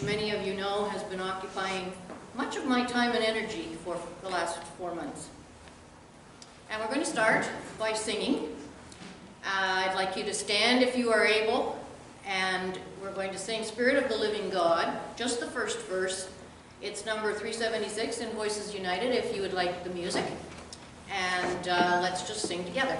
Many of you know has been occupying much of my time and energy for the last 4 months. And we're going to start by singing. I'd like you to stand if you are able, and we're going to sing Spirit of the Living God, just the first verse. It's number 376 in Voices United if you would like the music. And let's just sing together.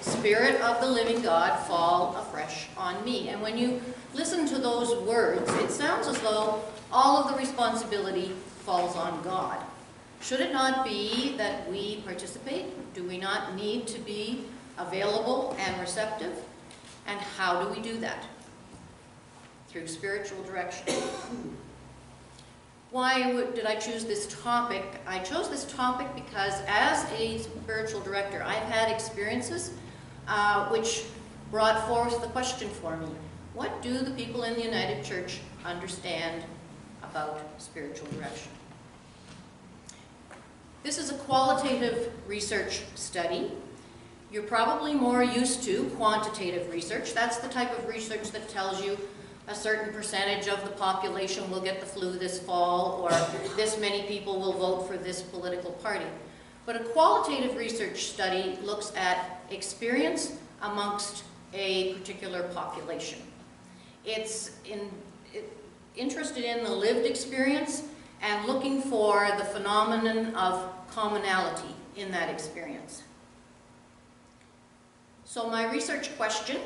Spirit of the Living God, fall afresh on me. And when you listen to those words, it sounds as though all of the responsibility falls on God. Should it not be that we participate? Do we not need to be available and receptive? And how do we do that? Through spiritual direction. Why did I choose this topic? I chose this topic because as a spiritual director, I've had experiences which brought forth the question for me: what do the people in the United Church understand about spiritual direction? This is a qualitative research study. You're probably more used to quantitative research. That's the type of research that tells you a certain percentage of the population will get the flu this fall, or this many people will vote for this political party. But a qualitative research study looks at experience amongst a particular population. It's interested in the lived experience and looking for the phenomenon of commonality in that experience. So my research question: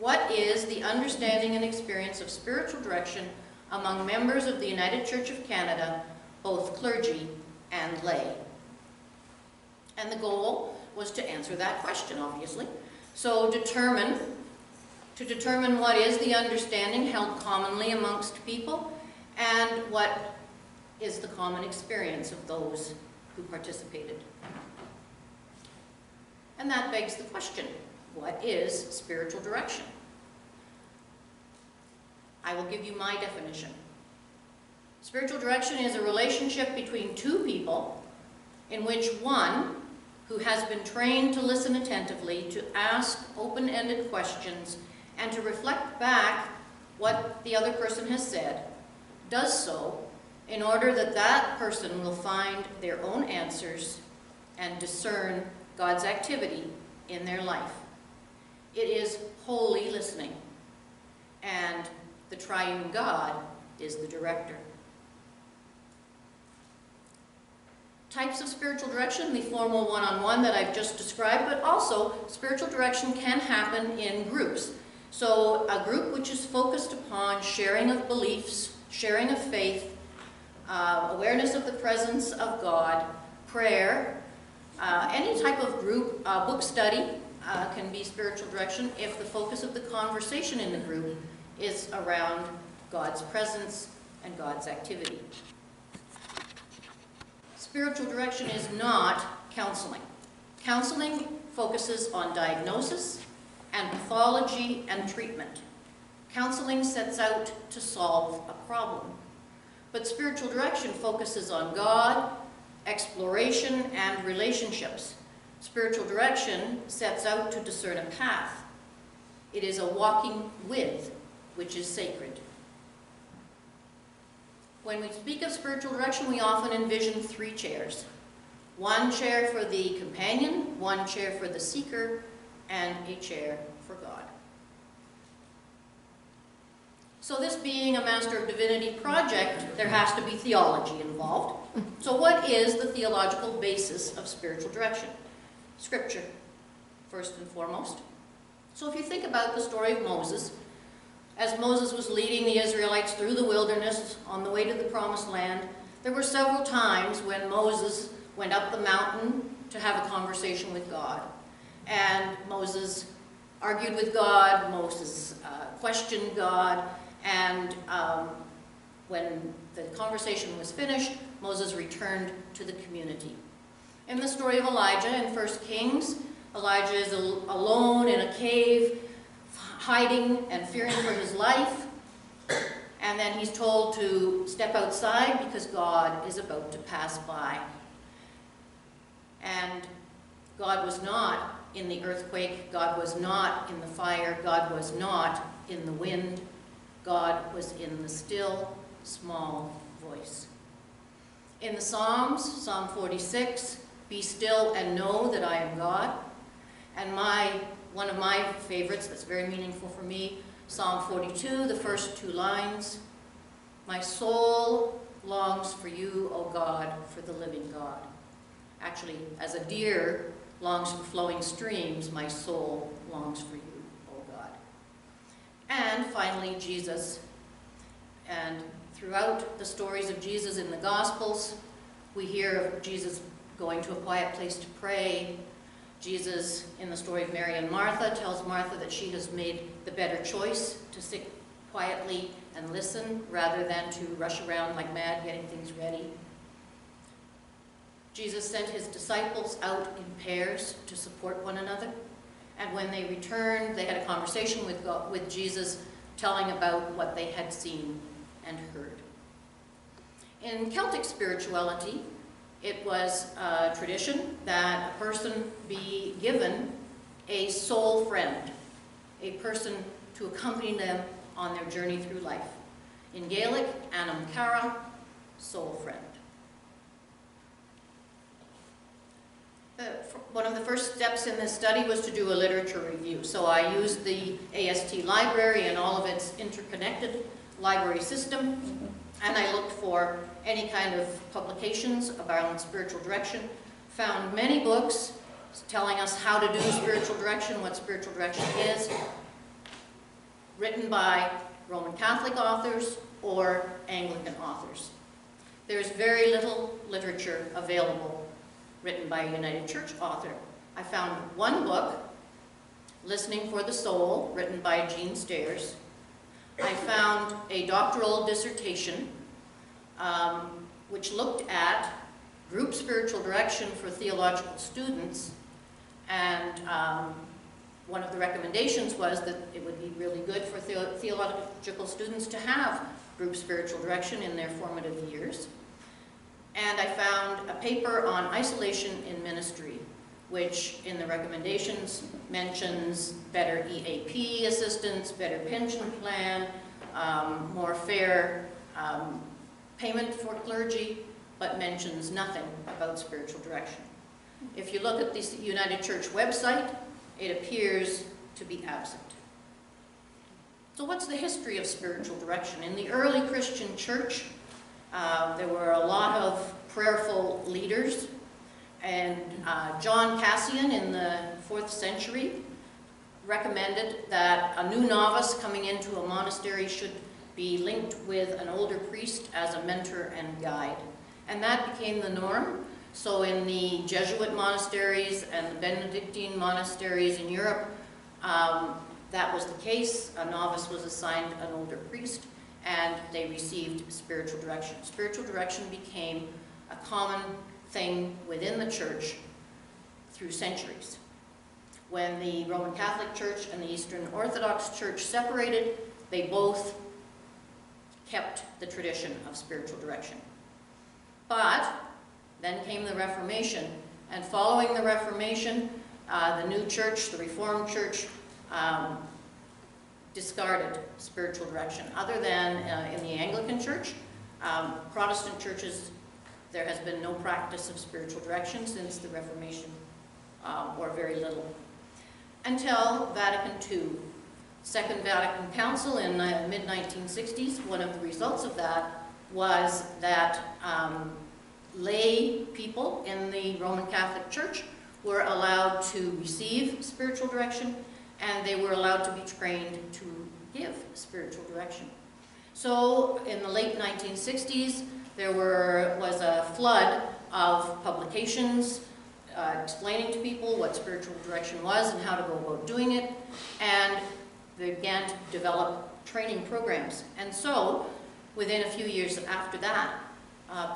what is the understanding and experience of spiritual direction among members of the United Church of Canada, both clergy and lay? And the goal was to answer that question, obviously. So to determine what is the understanding held commonly amongst people, and what is the common experience of those who participated. And that begs the question: what is spiritual direction? I will give you my definition. Spiritual direction is a relationship between two people in which one, who has been trained to listen attentively, to ask open-ended questions, and to reflect back what the other person has said, does so in order that that person will find their own answers and discern God's activity in their life. It is holy listening, and the triune God is the director. Types of spiritual direction: the formal one-on-one that I've just described, but also spiritual direction can happen in groups. So a group which is focused upon sharing of beliefs, sharing of faith, awareness of the presence of God, prayer, any type of group, book study can be spiritual direction if the focus of the conversation in the group is around God's presence and God's activity. Spiritual direction is not counseling. Counseling focuses on diagnosis and pathology and treatment. Counseling sets out to solve a problem. But spiritual direction focuses on God, exploration, and relationships. Spiritual direction sets out to discern a path. It is a walking with, which is sacred. When we speak of spiritual direction, we often envision 3 chairs. 1 chair for the companion, 1 chair for the seeker, and a chair for God. So this being a Master of Divinity project, there has to be theology involved. So what is the theological basis of spiritual direction? Scripture, first and foremost. So if you think about the story of Moses, as Moses was leading the Israelites through the wilderness on the way to the Promised Land, there were several times when Moses went up the mountain to have a conversation with God. And Moses argued with God, Moses questioned God, and when the conversation was finished, Moses returned to the community. In the story of Elijah in 1 Kings, Elijah is alone in a cave, hiding and fearing for his life, and then he's told to step outside because God is about to pass by. And God was not in the earthquake, God was not in the fire, God was not in the wind, God was in the still, small voice. In the Psalms, Psalm 46, "Be still and know that I am God." And one of my favorites that's very meaningful for me, Psalm 42, the first 2 lines, "My soul longs for you, O God, for the living God." Actually, as a deer longs for flowing streams, my soul longs for you, O God. And finally, Jesus. And throughout the stories of Jesus in the Gospels, we hear of Jesus going to a quiet place to pray. Jesus, in the story of Mary and Martha, tells Martha that she has made the better choice to sit quietly and listen rather than to rush around like mad getting things ready. Jesus sent his disciples out in pairs to support one another. And when they returned, they had a conversation with Jesus, telling about what they had seen and heard. In Celtic spirituality, it was a tradition that a person be given a soul friend, a person to accompany them on their journey through life. In Gaelic, Anam Cara, soul friend. One of the first steps in this study was to do a literature review. So I used the AST library and all of its interconnected library system, and I looked for any kind of publications about spiritual direction, found many books telling us how to do spiritual direction, what spiritual direction is, written by Roman Catholic authors or Anglican authors. There's very little literature available written by a United Church author. I found one book, Listening for the Soul, written by Jean Stairs. I found a doctoral dissertation which looked at group spiritual direction for theological students, and one of the recommendations was that it would be really good for theological students to have group spiritual direction in their formative years. And I found a paper on isolation in ministry, which in the recommendations mentions better EAP assistance, better pension plan, more fair payment for clergy, but mentions nothing about spiritual direction. If you look at the United Church website, it appears to be absent. So what's the history of spiritual direction? In the early Christian church, there were a lot of prayerful leaders, and John Cassian in the 4th century recommended that a new novice coming into a monastery should be linked with an older priest as a mentor and guide. And that became the norm. So in the Jesuit monasteries and the Benedictine monasteries in Europe, that was the case. A novice was assigned an older priest, and they received spiritual direction. Spiritual direction became a common thing within the church through centuries. When the Roman Catholic Church and the Eastern Orthodox Church separated, they both kept the tradition of spiritual direction. But then came the Reformation, and following the Reformation, the new church, the Reformed Church, discarded spiritual direction. Other than in the Anglican Church, Protestant churches, there has been no practice of spiritual direction since the Reformation, or very little. Until Vatican II. Second Vatican Council in the mid-1960s, one of the results of that was that lay people in the Roman Catholic Church were allowed to receive spiritual direction, and they were allowed to be trained to give spiritual direction. So in the late 1960s, there was a flood of publications explaining to people what spiritual direction was and how to go about doing it, and they began to develop training programs. And so, within a few years after that,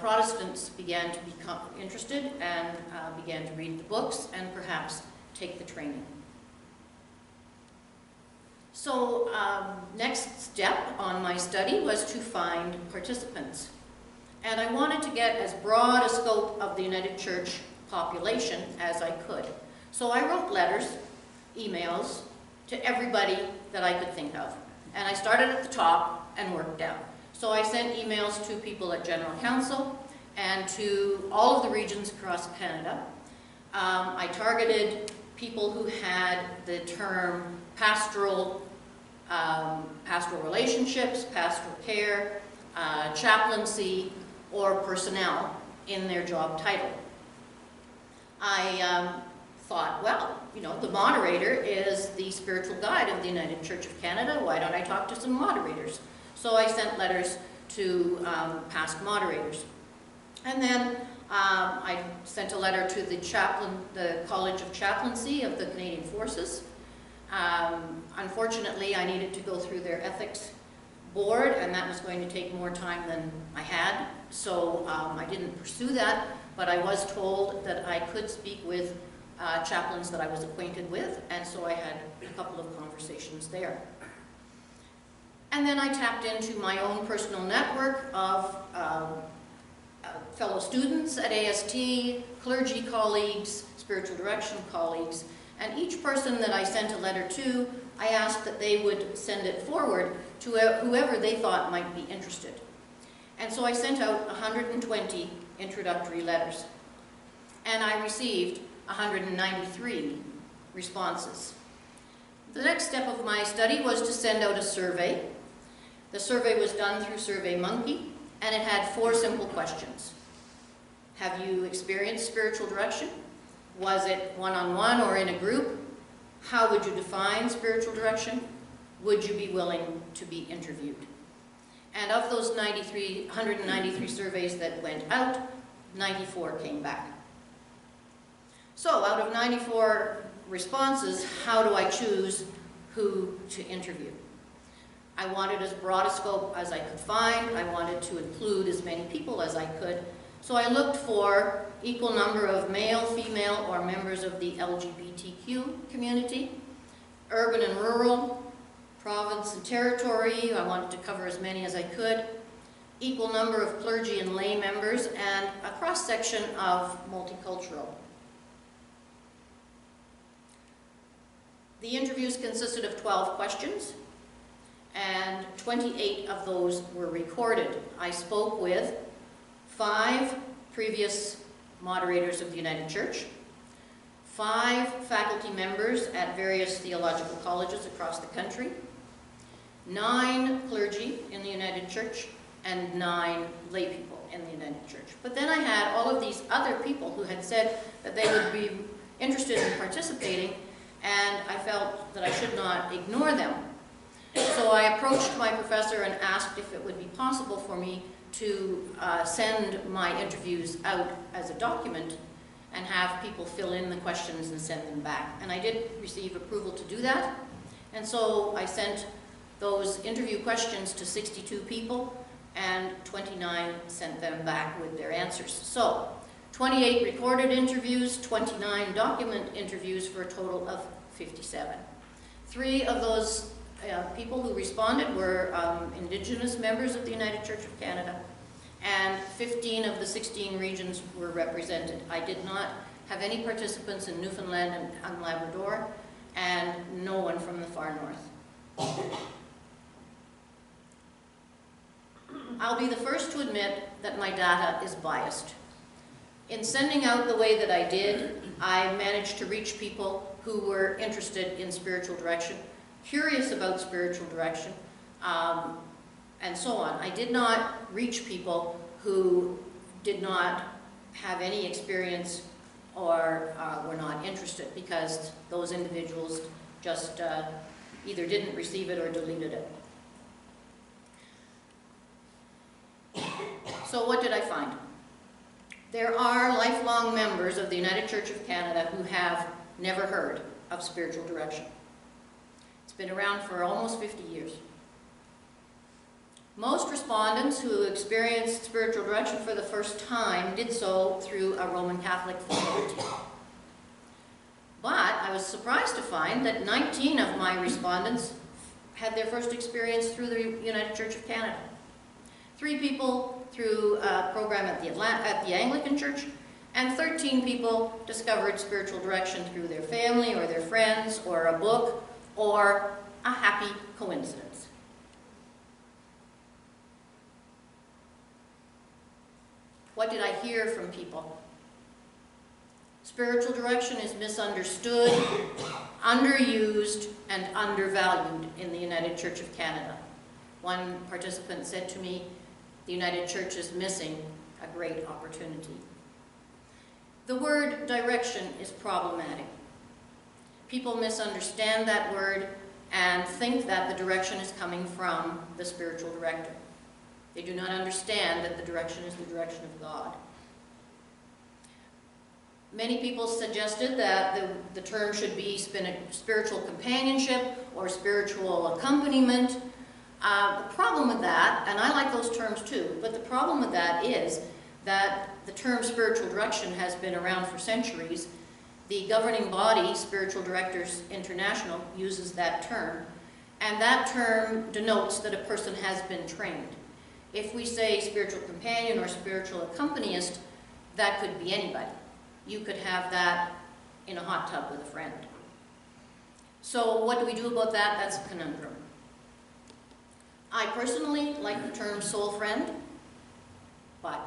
Protestants began to become interested and began to read the books and perhaps take the training. So, next step on my study was to find participants. And I wanted to get as broad a scope of the United Church population as I could. So I wrote letters, emails, to everybody that I could think of. And I started at the top and worked down. So I sent emails to people at General Council and to all of the regions across Canada. I targeted people who had the term pastoral relationships, pastoral care, chaplaincy, or personnel in their job title. I thought, well, you know, the moderator is the spiritual guide of the United Church of Canada. Why don't I talk to some moderators? So I sent letters to past moderators. And then I sent a letter to the College of Chaplaincy of the Canadian Forces. Unfortunately, I needed to go through their ethics board, and that was going to take more time than I had. So I didn't pursue that, but I was told that I could speak with chaplains that I was acquainted with, and so I had a couple of conversations there. And then I tapped into my own personal network of fellow students at AST, clergy colleagues, spiritual direction colleagues, and each person that I sent a letter to, I asked that they would send it forward to whoever they thought might be interested. And so I sent out 120 introductory letters, and I received 193 responses. The next step of my study was to send out a survey. The survey was done through SurveyMonkey, and it had 4 simple questions. Have you experienced spiritual direction? Was it one-on-one or in a group? How would you define spiritual direction? Would you be willing to be interviewed? And of those 193 surveys that went out, 94 came back. So out of 94 responses, how do I choose who to interview? I wanted as broad a scope as I could find. I wanted to include as many people as I could. So I looked for equal number of male, female, or members of the LGBTQ community, urban and rural, province and territory. I wanted to cover as many as I could, equal number of clergy and lay members, and a cross-section of multicultural. The interviews consisted of 12 questions, and 28 of those were recorded. I spoke with 5 previous moderators of the United Church, 5 faculty members at various theological colleges across the country, 9 clergy in the United Church, and 9 lay people in the United Church. But then I had all of these other people who had said that they would be interested in participating, and I felt that I should not ignore them. So I approached my professor and asked if it would be possible for me to send my interviews out as a document and have people fill in the questions and send them back. And I did receive approval to do that. And so I sent those interview questions to 62 people, and 29 sent them back with their answers. So 28 recorded interviews, 29 document interviews, for a total of 57. 3 of those people who responded were Indigenous members of the United Church of Canada, and 15 of the 16 regions were represented. I did not have any participants in Newfoundland and Labrador, and no one from the far north. I'll be the first to admit that my data is biased. In sending out the way that I did, I managed to reach people who were interested in spiritual direction, curious about spiritual direction, and so on. I did not reach people who did not have any experience or were not interested, because those individuals just either didn't receive it or deleted it. So what did I find? There are lifelong members of the United Church of Canada who have never heard of spiritual direction. It's been around for almost 50 years. Most respondents who experienced spiritual direction for the first time did so through a Roman Catholic facility. But I was surprised to find that 19 of my respondents had their first experience through the United Church of Canada. 3 people through a program at the Anglican Church, and 13 people discovered spiritual direction through their family or their friends or a book or a happy coincidence. What did I hear from people? Spiritual direction is misunderstood, underused, and undervalued in the United Church of Canada. One participant said to me, "The United Church is missing a great opportunity." The word direction is problematic. People misunderstand that word and think that the direction is coming from the spiritual director. They do not understand that the direction is the direction of God. Many people suggested that the term should be spiritual companionship or spiritual accompaniment. The problem with that, and I like those terms too, but the problem with that is that the term spiritual direction has been around for centuries. The governing body, Spiritual Directors International, uses that term, and that term denotes that a person has been trained. If we say spiritual companion or spiritual accompanist, that could be anybody. You could have that in a hot tub with a friend. So what do we do about that? That's a conundrum. I personally like the term soul friend, but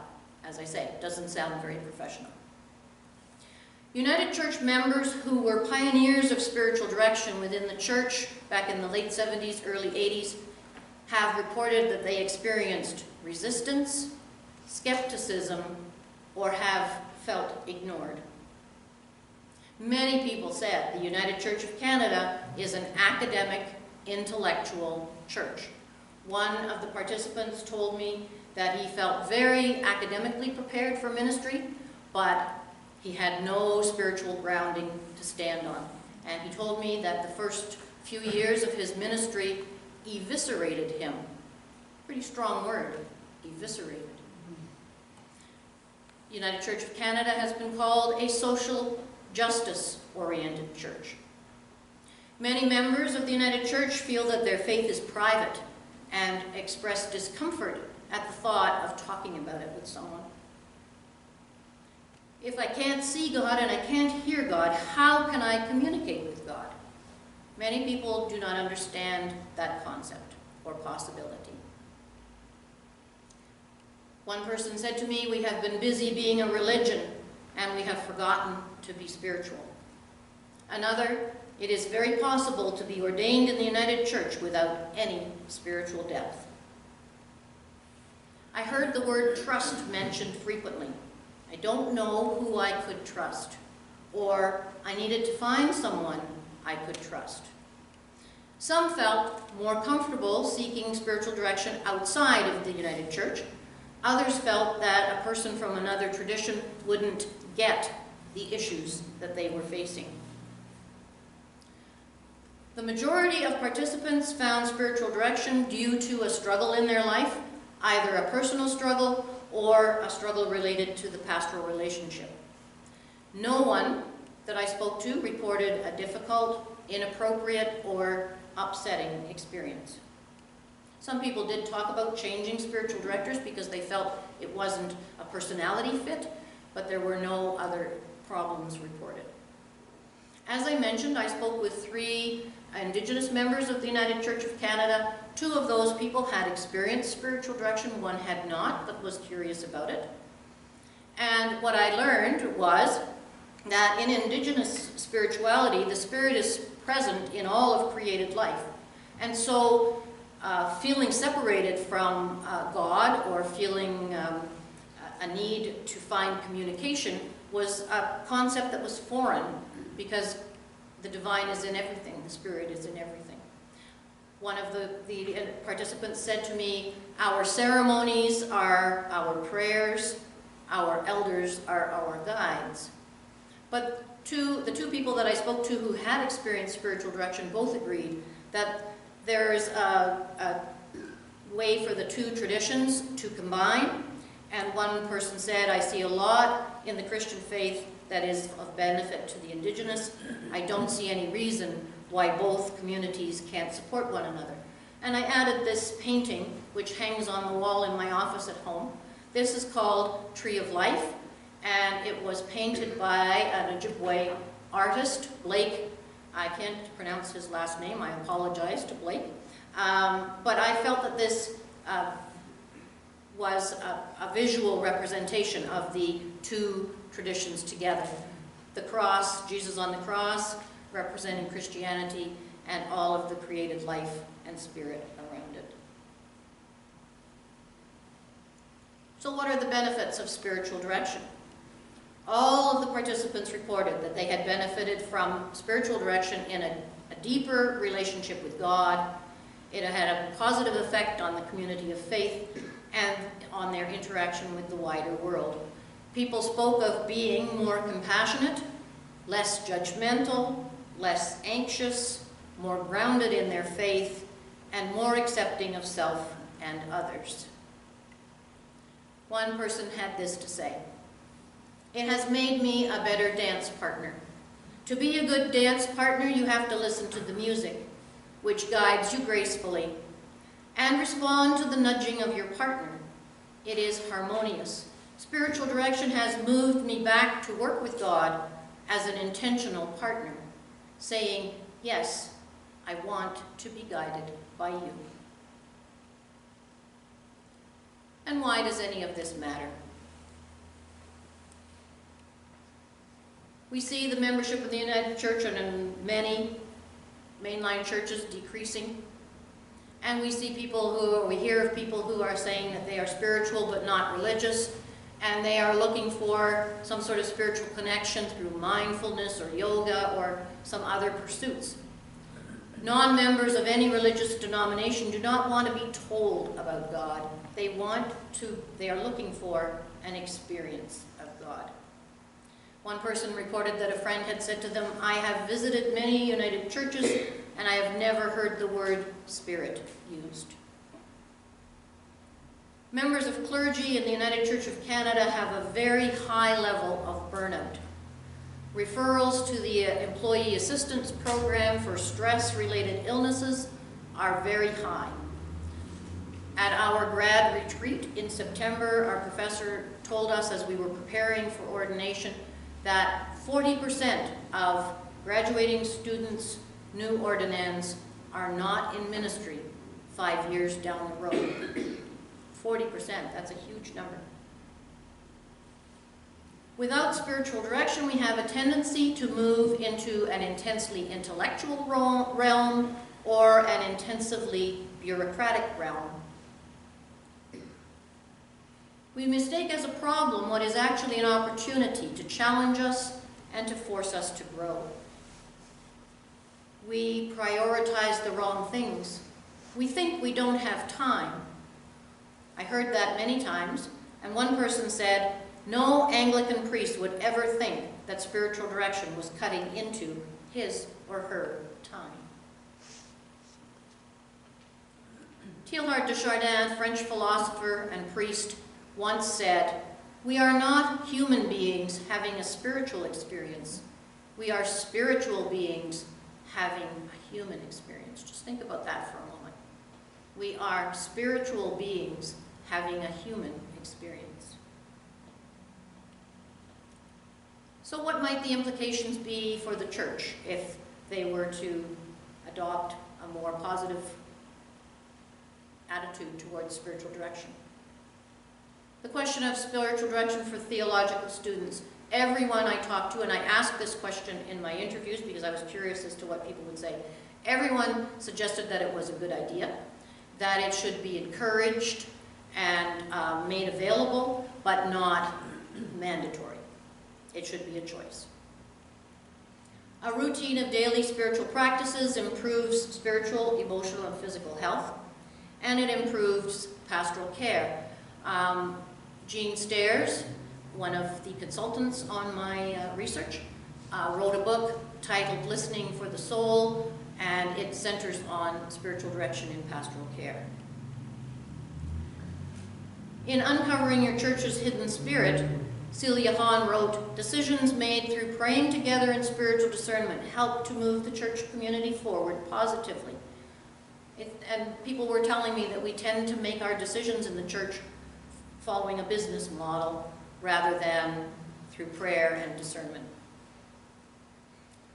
as I say, it doesn't sound very professional. United Church members who were pioneers of spiritual direction within the church back in the late 70s, early 80s, have reported that they experienced resistance, skepticism, or have felt ignored. Many people said the United Church of Canada is an academic, intellectual church. One of the participants told me that he felt very academically prepared for ministry, but he had no spiritual grounding to stand on. And he told me that the first few years of his ministry eviscerated him. Pretty strong word, eviscerated. The United Church of Canada has been called a social justice-oriented church. Many members of the United Church feel that their faith is private and express discomfort at the thought of talking about it with someone. If I can't see God and I can't hear God, how can I communicate with God? Many people do not understand that concept or possibility. One person said to me, "We have been busy being a religion and we have forgotten to be spiritual." Another, "It is very possible to be ordained in the United Church without any spiritual depth." I heard the word trust mentioned frequently. I don't know who I could trust, or I needed to find someone I could trust. Some felt more comfortable seeking spiritual direction outside of the United Church. Others felt that a person from another tradition wouldn't get the issues that they were facing. The majority of participants found spiritual direction due to a struggle in their life, either a personal struggle or a struggle related to the pastoral relationship. No one that I spoke to reported a difficult, inappropriate, or upsetting experience. Some people did talk about changing spiritual directors because they felt it wasn't a personality fit, but there were no other problems reported. As I mentioned, I spoke with 3 Indigenous members of the United Church of Canada two of those people had experienced spiritual direction, one had not, but was curious about it. And what I learned was that in indigenous spirituality, the Spirit is present in all of created life. And so feeling separated from God, or feeling a need to find communication, was a concept that was foreign, because the divine is in everything, the Spirit is in everything. One of the participants said to me, our ceremonies are our prayers, our elders are our guides. But the two people that I spoke to who had experienced spiritual direction both agreed that there's a way for the two traditions to combine. And one person said, I see a lot in the Christian faith that is of benefit to the indigenous. I don't see any reason why both communities can't support one another. And I added this painting, which hangs on the wall in my office at home. This is called Tree of Life, and it was painted by an Ojibway artist, Blake. I can't pronounce his last name, I apologize to Blake. But I felt that this was a visual representation of the two traditions together. The cross, Jesus on the cross, representing Christianity, and all of the created life and spirit around it. So what are the benefits of spiritual direction? All of the participants reported that they had benefited from spiritual direction in a deeper relationship with God. It had a positive effect on the community of faith and on their interaction with the wider world. People spoke of being more compassionate, less judgmental, less anxious, more grounded in their faith, and more accepting of self and others. One person had this to say, "It has made me a better dance partner. To be a good dance partner, you have to listen to the music, which guides you gracefully, and respond to the nudging of your partner. It is harmonious. Spiritual direction has moved me back to work with God as an intentional partner, saying, yes, I want to be guided by you." And why does any of this matter? We see the membership of the United Church and in many mainline churches decreasing. And we hear of people who are saying that they are spiritual but not religious, and they are looking for some sort of spiritual connection through mindfulness or yoga or some other pursuits. Non-members of any religious denomination do not want to be told about God. They are looking for an experience of God. One person reported that a friend had said to them, "I have visited many United churches and I have never heard the word spirit used." Members of clergy in the United Church of Canada have a very high level of burnout. Referrals to the Employee Assistance Program for stress-related illnesses are very high. At our grad retreat in September, our professor told us as we were preparing for ordination that 40% of graduating students, new ordinands, are not in ministry 5 years down the road. 40%, that's a huge number. Without spiritual direction, we have a tendency to move into an intensely intellectual realm or an intensively bureaucratic realm. We mistake as a problem what is actually an opportunity to challenge us and to force us to grow. We prioritize the wrong things. We think we don't have time. I heard that many times, and one person said, no Anglican priest would ever think that spiritual direction was cutting into his or her time. Teilhard de Chardin, French philosopher and priest, once said, "We are not human beings having a spiritual experience. We are spiritual beings having a human experience." Just think about that for a moment. We are spiritual beings having a human experience. So what might the implications be for the church if they were to adopt a more positive attitude towards spiritual direction. The question of spiritual direction for theological students. Everyone I talked to, and I asked this question in my interviews because I was curious as to what people would say, everyone suggested that it was a good idea, that it should be encouraged and made available, but not mandatory. It should be a choice. A routine of daily spiritual practices improves spiritual, emotional, and physical health, and it improves pastoral care. Jean Stairs, one of the consultants on my research, wrote a book titled Listening for the Soul, and it centers on spiritual direction in pastoral care. In Uncovering Your Church's Hidden Spirit, Celia Hahn wrote, "Decisions made through praying together in spiritual discernment help to move the church community forward positively." And people were telling me that we tend to make our decisions in the church following a business model rather than through prayer and discernment.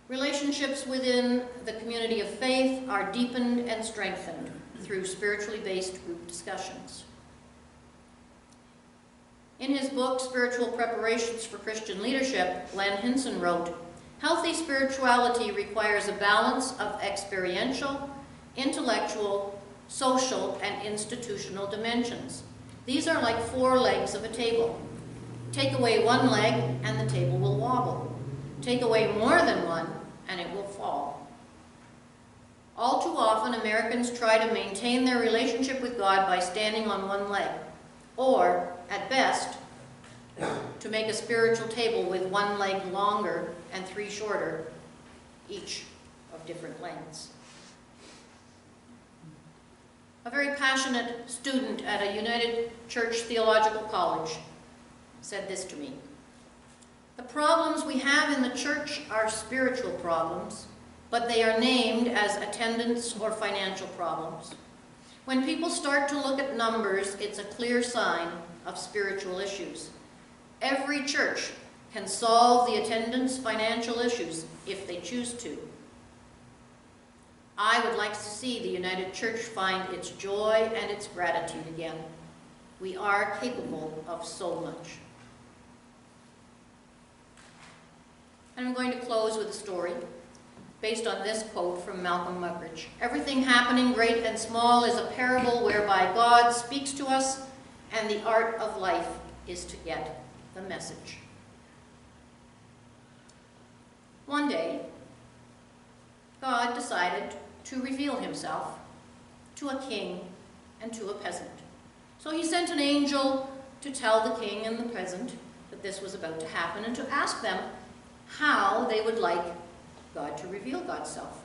Relationships within the community of faith are deepened and strengthened through spiritually based group discussions. In his book, Spiritual Preparations for Christian Leadership, Len Hinson wrote, "Healthy spirituality requires a balance of experiential, intellectual, social, and institutional dimensions. These are like four legs of a table. Take away one leg and the table will wobble. Take away more than one and it will fall." All too often, Americans try to maintain their relationship with God by standing on one leg, or, at best, to make a spiritual table with one leg longer and three shorter, each of different lengths. A very passionate student at a United Church Theological College said this to me: "The problems we have in the church are spiritual problems, but they are named as attendance or financial problems. When people start to look at numbers, it's a clear sign of spiritual issues. Every church can solve the attendance financial issues if they choose to. I would like to see the United Church find its joy and its gratitude again. We are capable of so much." And I'm going to close with a story based on this quote from Malcolm Muggeridge. "Everything happening, great and small, is a parable whereby God speaks to us, and the art of life is to get the message." One day, God decided to reveal himself to a king and to a peasant. So he sent an angel to tell the king and the peasant that this was about to happen and to ask them how they would like God to reveal God's self.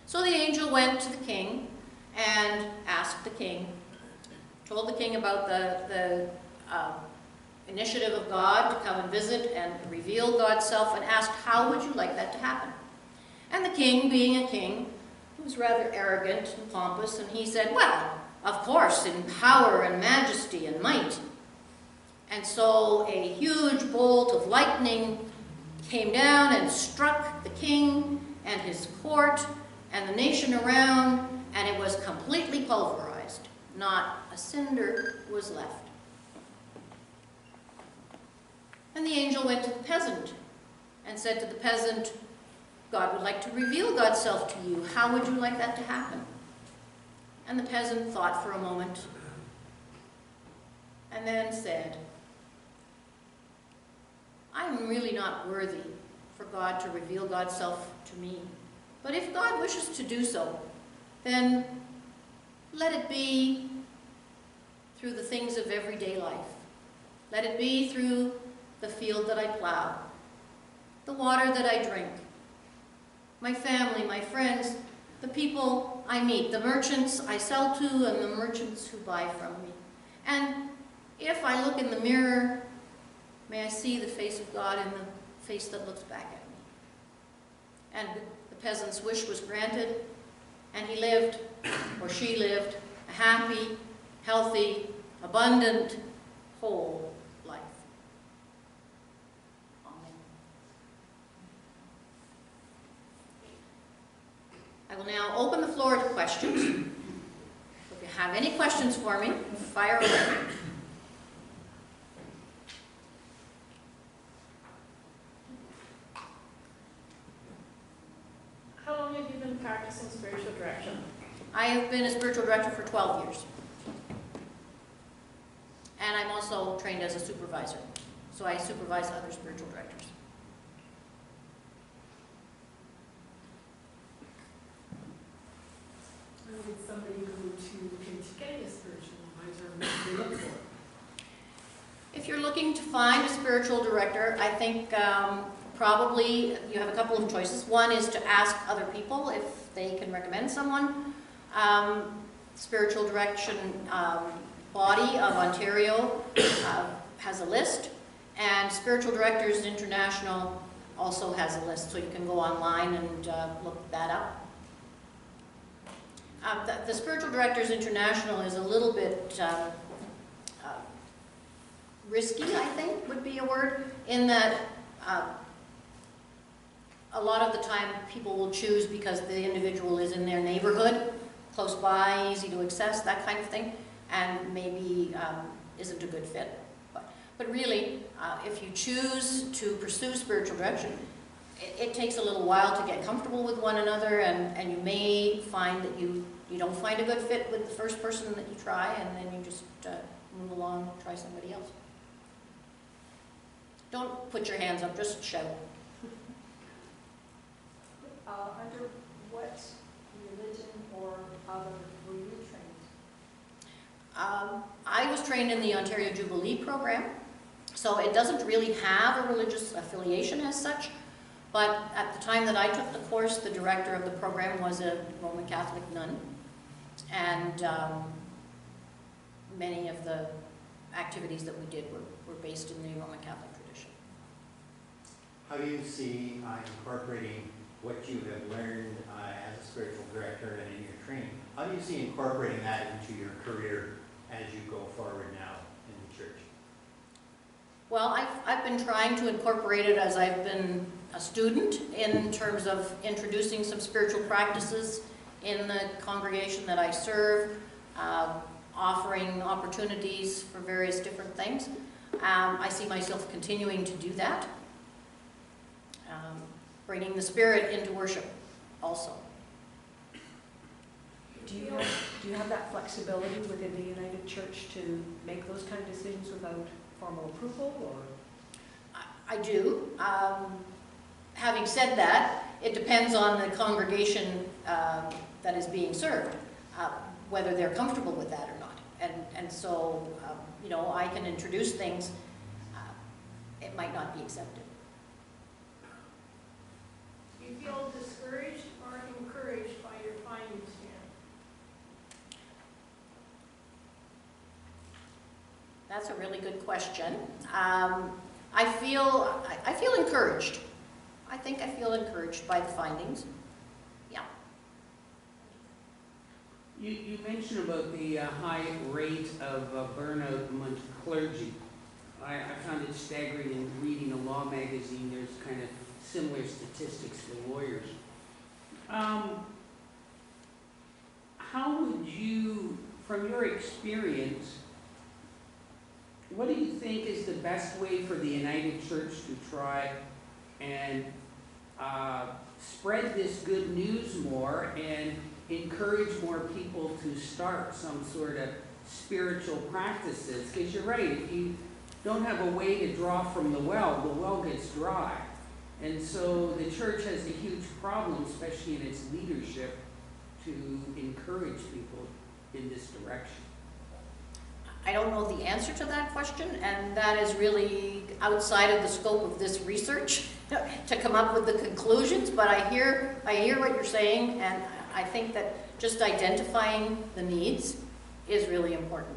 So the angel went to the king and asked the king, told the king about the initiative of God to come and visit and reveal God's self, and asked, how would you like that to happen? And the king, being a king, was rather arrogant and pompous, and he said, well, of course, in power and majesty and might. And so a huge bolt of lightning came down and struck the king and his court and the nation around, and it was completely pulverized. Not a cinder was left. And the angel went to the peasant and said to the peasant, God would like to reveal God's self to you. How would you like that to happen? And the peasant thought for a moment and then said, I'm really not worthy for God to reveal God's self to me. But if God wishes to do so, then let it be through the things of everyday life. Let it be through the field that I plow, the water that I drink, my family, my friends, the people I meet, the merchants I sell to and the merchants who buy from me. And if I look in the mirror, may I see the face of God in the face that looks back at me. And the peasant's wish was granted, and he lived, or she lived, a happy, healthy, abundant, whole life. Amen. I will now open the floor to questions. If you have any questions for me, fire away. How long have you been practicing spiritual direction? I have been a spiritual director for 12 years. And I'm also trained as a supervisor. So I supervise other spiritual directors. Where would somebody go to get a spiritual advisor? What do they look for? If you're looking to find a spiritual director, I think probably you have a couple of choices. One is to ask other people if they can recommend someone. Spiritual direction body of Ontario has a list, and Spiritual Directors International also has a list, so you can go online and look that up. The Spiritual Directors International is a little bit risky, I think would be a word, in that a lot of the time people will choose because the individual is in their neighborhood, close by, easy to access, that kind of thing, and maybe isn't a good fit. But really, if you choose to pursue spiritual direction, it takes a little while to get comfortable with one another, and you may find that you don't find a good fit with the first person that you try, and then you just move along, try somebody else. Don't put your hands up, just shout. Under what religion or other were you trained? I was trained in the Ontario Jubilee program, so it doesn't really have a religious affiliation as such, but at the time that I took the course, the director of the program was a Roman Catholic nun, and many of the activities that we did were based in the Roman Catholic tradition. How do you see incorporating what you have learned as a spiritual director and in your training? How do you see incorporating that into your career as you go forward now in the church? Well, I've been trying to incorporate it as I've been a student in terms of introducing some spiritual practices in the congregation that I serve, offering opportunities for various different things. I see myself continuing to do that. Bringing the Spirit into worship also. Do you have that flexibility within the United Church to make those kind of decisions without formal approval, or? I do. Having said that, it depends on the congregation that is being served, whether they're comfortable with that or not. And so, you know, I can introduce things, it might not be accepted. Do you feel discouraged or encouraged by your findings here? That's a really good question. I feel encouraged. I think I feel encouraged by the findings. Yeah. You mentioned about the high rate of burnout among clergy. I found it staggering in reading a law magazine. There's kind of similar statistics for lawyers. How would you, from your experience, what do you think is the best way for the United Church to try and spread this good news more and encourage more people to start some sort of spiritual practices? Because you're right, if you don't have a way to draw from the well gets dry. And so the church has a huge problem, especially in its leadership, to encourage people in this direction. I don't know the answer to that question, and that is really outside of the scope of this research to come up with the conclusions, but I hear what you're saying, and I think that just identifying the needs is really important.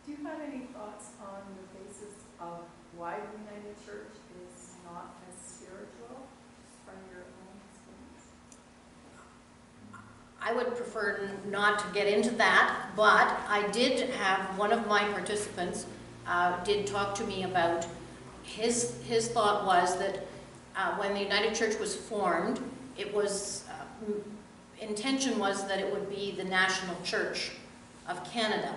Do you have any thoughts on the basis of why the United Church is not as spiritual from your own experience? I would prefer not to get into that, but I did have one of my participants did talk to me about his thought was that when the United Church was formed, it was intention was that it would be the National Church of Canada.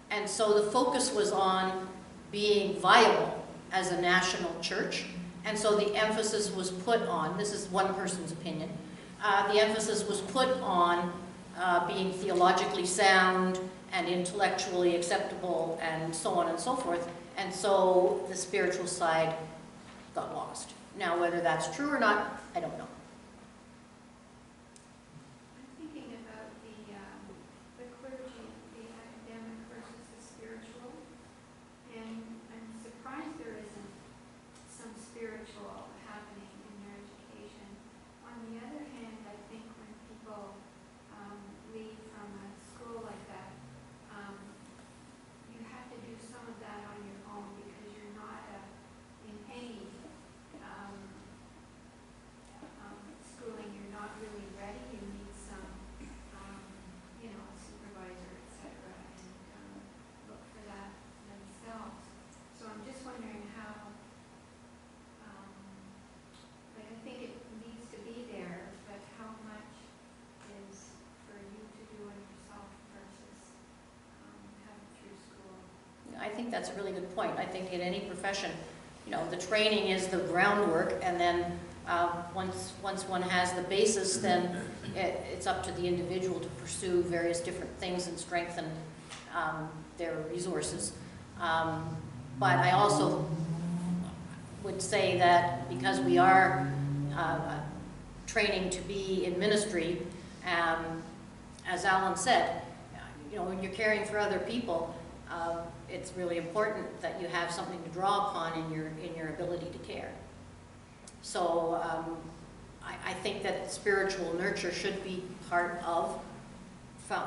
And so the focus was on being viable as a national church. And so the emphasis was put on, this is one person's opinion, the emphasis was put on being theologically sound and intellectually acceptable and so on and so forth. And so the spiritual side got lost. Now, whether that's true or not, I don't know. I'm thinking about the clergy, the academic versus the spiritual, and I'm surprised there isn't some spiritual happening in their education. On the other hand, I think when people leave from a school like that, you have to do some of that on your own because you're not in any schooling, you're not really ready. You need some, supervisor, et cetera, and look for that themselves. So I'm just wondering how, I think it needs to be there, but how much is for you to do it yourself versus having through school? I think that's a really good point. I think in any profession, the training is the groundwork, and then once one has the basis, then it's up to the individual to pursue various different things and strengthen their resources. But I also would say that because we are training to be in ministry, as Alan said, when you're caring for other people, it's really important that you have something to draw upon in your ability to care. So I think that spiritual nurture should be part of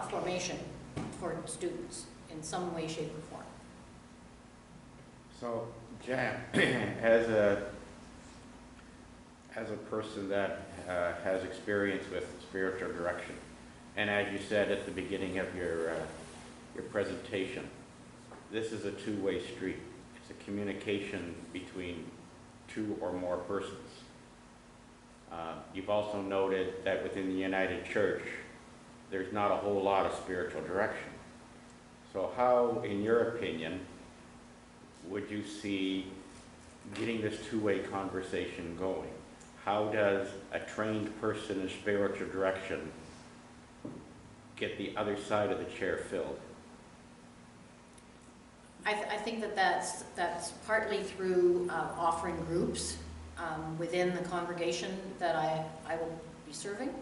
formation for students in some way, shape, or form. So, Jan, as a person that has experience with spiritual direction, and as you said at the beginning of your presentation, this is a two-way street. It's a communication between two or more persons. You've also noted that within the United Church, there's not a whole lot of spiritual direction. So how, in your opinion, would you see getting this two-way conversation going? How does a trained person in spiritual direction get the other side of the chair filled? I think that's partly through offering groups within the congregation that I will be serving.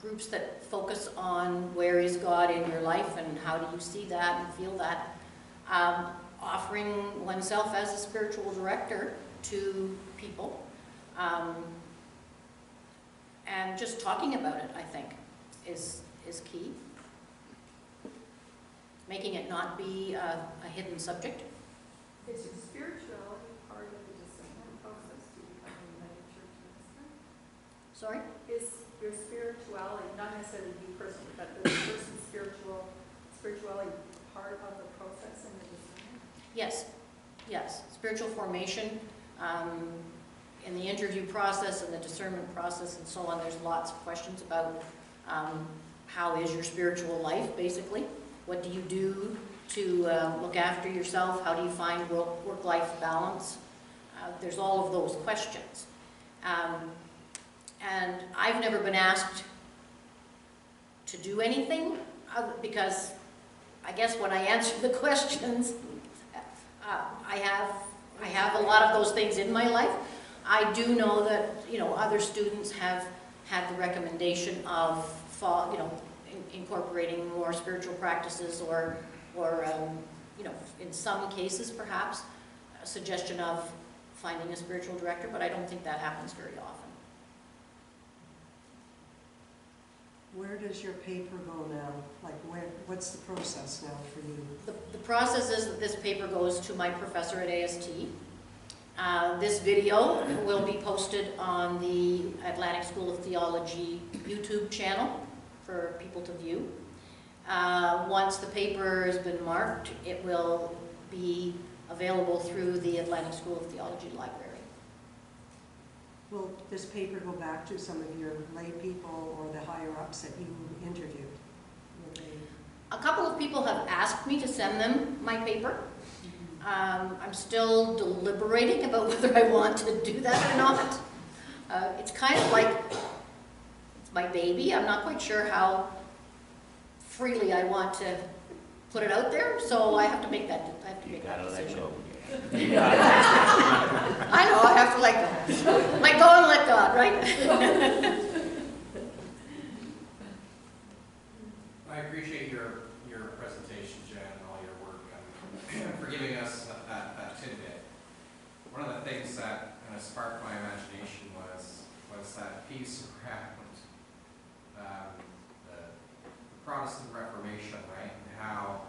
Groups that focus on where is God in your life and how do you see that and feel that. Offering oneself as a spiritual director to people. And just talking about it, I think, is key. Making it not be a hidden subject. Is your spirituality part of the discernment process to become a United Church minister? Sorry? Is your spirituality, not necessarily you personally, but the person's spirituality part of the process in the discernment? Yes. Spiritual formation, in the interview process and the discernment process and so on, there's lots of questions about how is your spiritual life, basically. What do you do to look after yourself? How do you find work-life balance? There's all of those questions. And I've never been asked to do anything because I guess when I answer the questions, I have a lot of those things in my life. I do know that, other students have had the recommendation of, incorporating more spiritual practices or in some cases perhaps a suggestion of finding a spiritual director, but I don't think that happens very often. Where does your paper go now? Like, what's the process now for you? The process is that this paper goes to my professor at AST. This video will be posted on the Atlantic School of Theology YouTube channel for people to view. Once the paper has been marked, it will be available through the Atlantic School of Theology library. will this paper go back to some of your lay people or the higher ups that you interviewed? Will they? A couple of people have asked me to send them my paper. I'm still deliberating about whether I want to do that or not. It's kind of like, it's my baby. I'm not quite sure how freely I want to put it out there, so I have to make that, decision. I know, I have to let go. Let go and let God, right? I appreciate your presentation, Jan, and all your work, and for giving us that tidbit. One of the things that kind of sparked my imagination was that piece around the Protestant Reformation, right? And how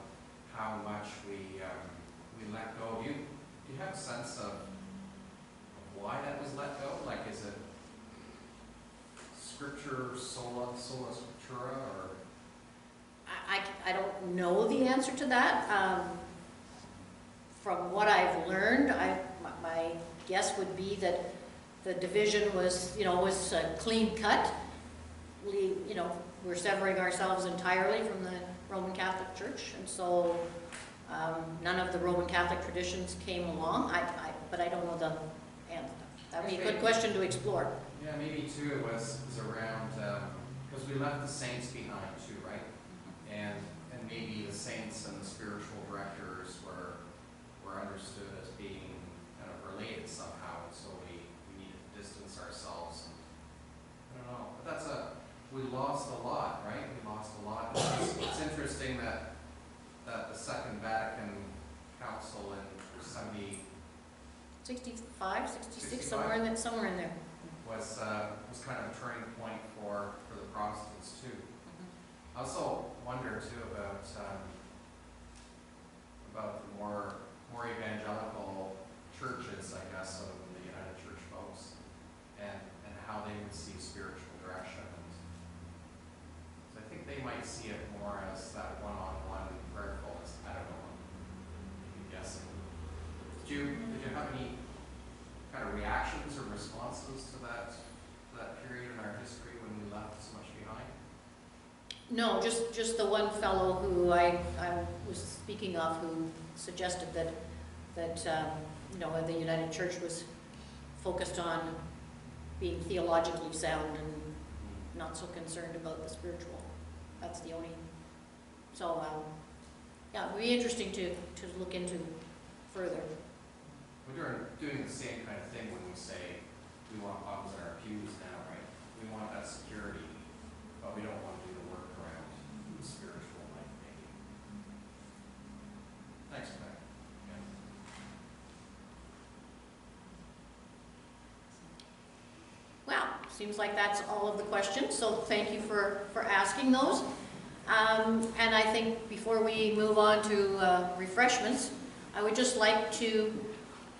much we let go. Do you have a sense of why that was let go? Like, is it scripture, sola scriptura, or? I don't know the answer to that. From what I've learned, my guess would be that the division was clean cut. We're severing ourselves entirely from the Roman Catholic Church, and so none of the Roman Catholic traditions came along. But I don't know the answer. That would be a good question to explore. Yeah, maybe too. It was around because we left the saints behind too, right? And maybe the saints and the spiritual directors were understood as being kind of related somehow, and so we needed to distance ourselves. And, I don't know, but we lost a lot, right? We lost a lot. It's interesting that the Second Vatican Council in 65, 66, somewhere in there. Was kind of a turning point for the Protestants too. I also wonder too about the more evangelical churches, I guess, of the United Church folks, and how they would see spiritual direction. And so I think they might see it more as that one-on-one prayerfulness. I don't know. I'm guessing. Did you have any kind of reactions or responses to that period in our history when we left so much behind? No, just the one fellow who I was speaking of, who suggested that the United Church was focused on being theologically sound and not so concerned about the spiritual. That's the only. So yeah, it would be interesting to look into further. We're doing the same kind of thing when we say we want moms in our pews now, right? We want that security, but we don't want to do the work around the spiritual, like maybe. Thanks for that. Yeah. Well, seems like that's all of the questions, so thank you for asking those. And I think before we move on to refreshments, I would just like to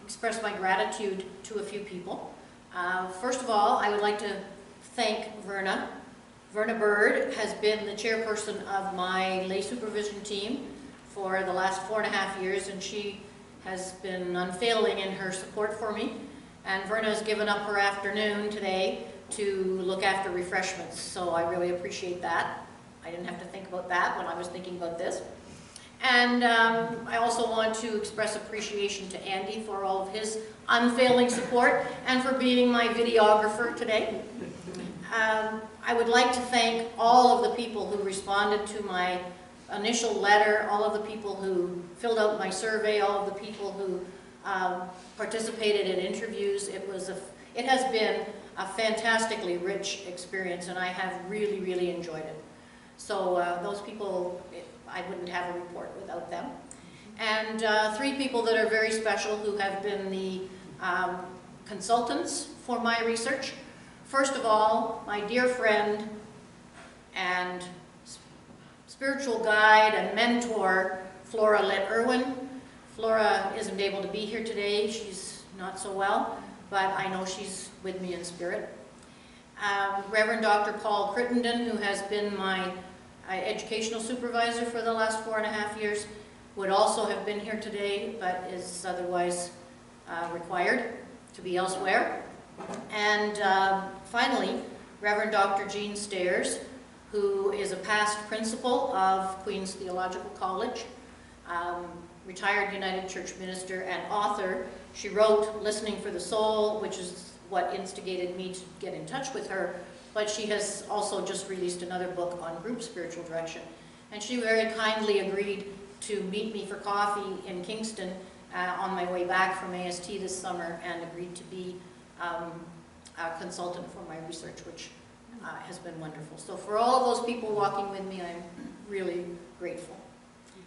express my gratitude to a few people. First of all, I would like to thank Verna. Verna Bird has been the chairperson of my lay supervision team for the last 4.5 years, and she has been unfailing in her support for me. And Verna has given up her afternoon today to look after refreshments, so I really appreciate that. I didn't have to think about that when I was thinking about this. And I also want to express appreciation to Andy for all of his unfailing support and for being my videographer today. I would like to thank all of the people who responded to my initial letter, all of the people who filled out my survey, all of the people who participated in interviews. It has been a fantastically rich experience, and I have really, really enjoyed it. So those people, I wouldn't have a report without them. And 3 people that are very special who have been the consultants for my research. First of all, my dear friend and spiritual guide and mentor, Flora Litt-Irwin. Flora isn't able to be here today. She's not so well, but I know she's with me in spirit. Reverend Dr. Paul Crittenden, who has been my educational supervisor for the last 4.5 years, would also have been here today, but is otherwise required to be elsewhere. And finally, Reverend Dr. Jean Stairs, who is a past principal of Queen's Theological College, retired United Church minister and author. She wrote Listening for the Soul, which is what instigated me to get in touch with her, but she has also just released another book on group spiritual direction. And she very kindly agreed to meet me for coffee in Kingston on my way back from AST this summer, and agreed to be a consultant for my research, which has been wonderful. So for all of those people walking with me, I'm really grateful.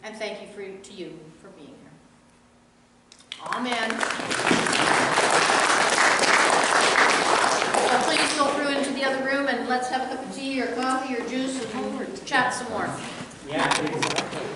And thank you to you for being here. Amen. So please go through into the other room and let's have a cup of tea or coffee or juice and chat some more. Yeah, exactly.